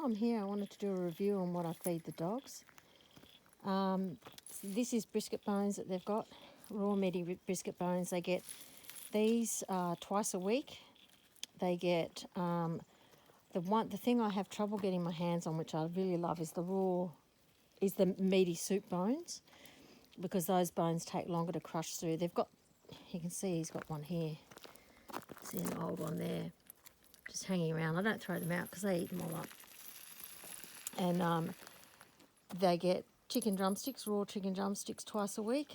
while I'm here, I wanted to do a review on what I feed the dogs. This is brisket bones that they've got, raw meaty brisket bones. They get these twice a week. They get the thing I have trouble getting my hands on, which I really love, is the meaty soup bones, because those bones take longer to crush through. They've got, you can see he's got one here. See an old one there, just hanging around. I don't throw them out because they eat them all up. And they get chicken drumsticks, raw chicken drumsticks twice a week,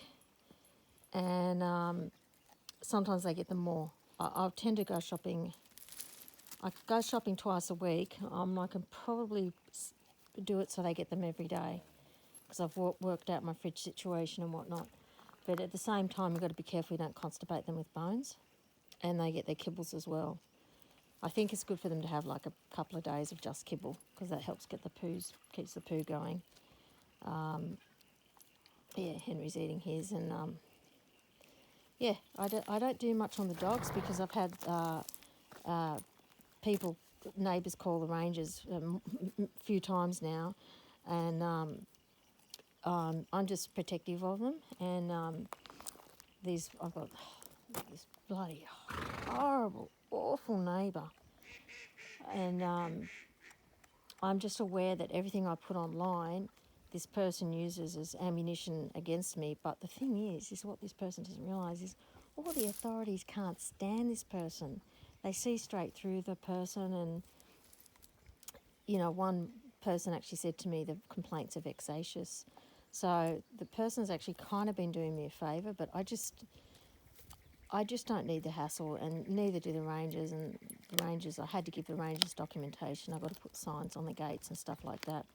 and sometimes they get them more. I tend to go shopping. I go shopping twice a week. I can probably do it so they get them every day, because I've worked out my fridge situation and whatnot. But at the same time, you've got to be careful you don't constipate them with bones, and they get their kibbles as well. I think it's good for them to have like a couple of days of just kibble, because that helps keeps the poo going. Yeah, Henry's eating his, and yeah, I don't do much on the dogs, because I've had neighbours call the rangers a few times now, and I'm just protective of them. And I've got this bloody horrible, awful neighbour, and I'm just aware that everything I put online, this person uses as ammunition against me. But the thing is what this person doesn't realise is all the authorities can't stand this person. They see straight through the person, and one person actually said to me the complaints are vexatious. So the person's actually kind of been doing me a favour, but I just don't need the hassle, and neither do the rangers. And the rangers, I had to give the rangers documentation. I've got to put signs on the gates and stuff like that.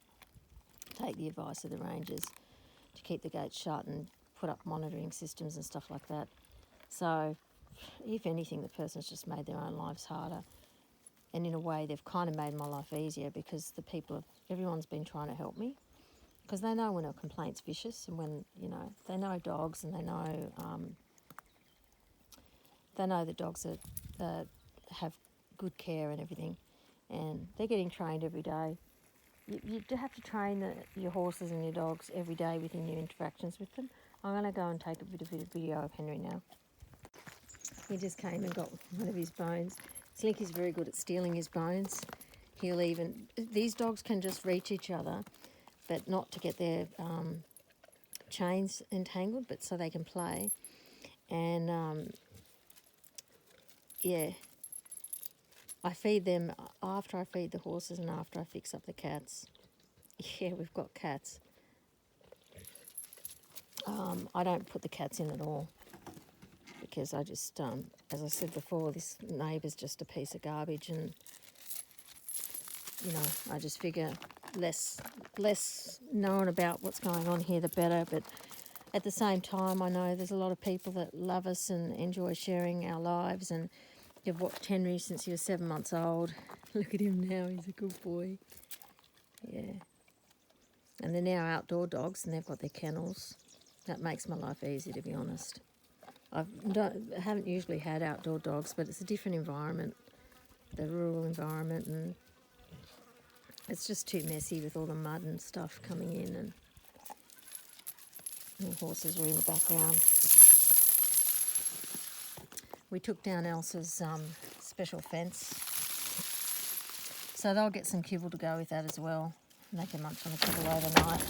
Take the advice of the rangers to keep the gates shut and put up monitoring systems and stuff like that. So, if anything, the person's just made their own lives harder. And in a way, they've kind of made my life easier, because everyone's been trying to help me, because they know when a complaint's vicious, and when, they know dogs, and they know the dogs that have good care and everything, and they're getting trained every day. You have to train your horses and your dogs every day within your interactions with them. I'm going to go and take a bit of video of Henry now. He just came and got one of his bones. Slinky's very good at stealing his bones. These dogs can just reach each other, but not to get their chains entangled, but so they can play. And yeah, I feed them after I feed the horses and after I fix up the cats. Yeah, we've got cats. I don't put the cats in at all, because I just, as I said before, this neighbour's just a piece of garbage, and I just figure less known about what's going on here, the better. But at the same time, I know there's a lot of people that love us and enjoy sharing our lives, and you've watched Henry since he was 7 months old. Look at him now, he's a good boy. Yeah. And they're now outdoor dogs, and they've got their kennels. That makes my life easy, to be honest. I haven't usually had outdoor dogs, but it's a different environment, the rural environment, and it's just too messy with all the mud and stuff coming in, and the horses are in the background. We took down Elsa's special fence, so they'll get some kibble to go with that as well, and they can munch on the kibble overnight.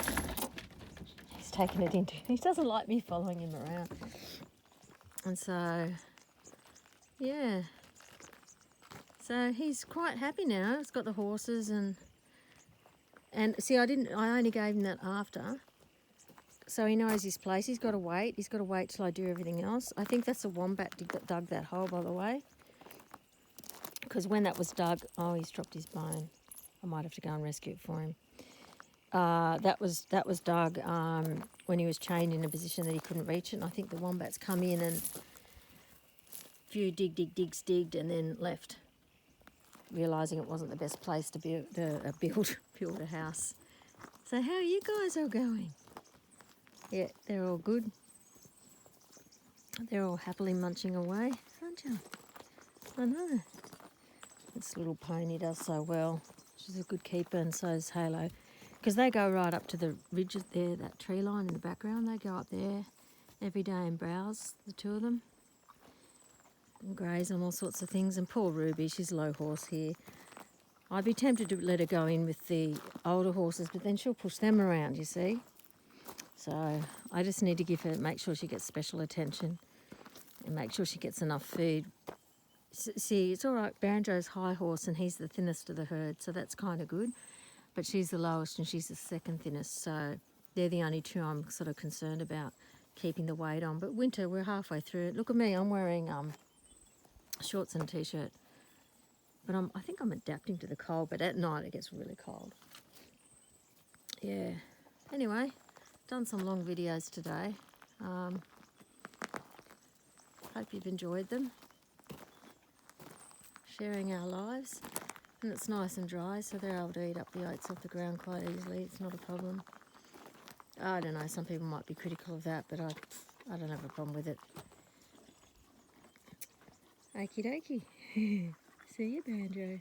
He's taken it into... He doesn't like me following him around. And so, yeah. So he's quite happy now. He's got the horses, and see, I only gave him that after. So he knows his place. He's got to wait. He's got to wait till I do everything else. I think that's a wombat that dug that hole, by the way. Because when that was dug... Oh, he's dropped his bone. I might have to go and rescue it for him. That was dug when he was chained in a position that he couldn't reach it. And I think the wombats come in and a few digged and then left, realising it wasn't the best place to build a house. So how are you guys all going? Yeah, they're all good. They're all happily munching away, aren't you? I know. This little pony does so well. She's a good keeper, and so is Halo. Because they go right up to the ridges there, that tree line in the background. They go up there every day and browse, the two of them. And graze on all sorts of things. And poor Ruby, she's low horse here. I'd be tempted to let her go in with the older horses, but then she'll push them around, you see. So I just need to give her, make sure she gets special attention and make sure she gets enough food. See, it's all right, Banjo's high horse and he's the thinnest of the herd, so that's kind of good. But she's the lowest and she's the second thinnest, so they're the only two I'm sort of concerned about keeping the weight on. But winter, we're halfway through it. Look at me, I'm wearing shorts and a t-shirt. But I think I'm adapting to the cold, but at night it gets really cold. Yeah. Anyway, done some long videos today. Hope you've enjoyed them. Sharing our lives. And it's nice and dry, so they're able to eat up the oats off the ground quite easily. It's not a problem. I don't know, some people might be critical of that, but I don't have a problem with it. Okie dokie. See you, Banjo.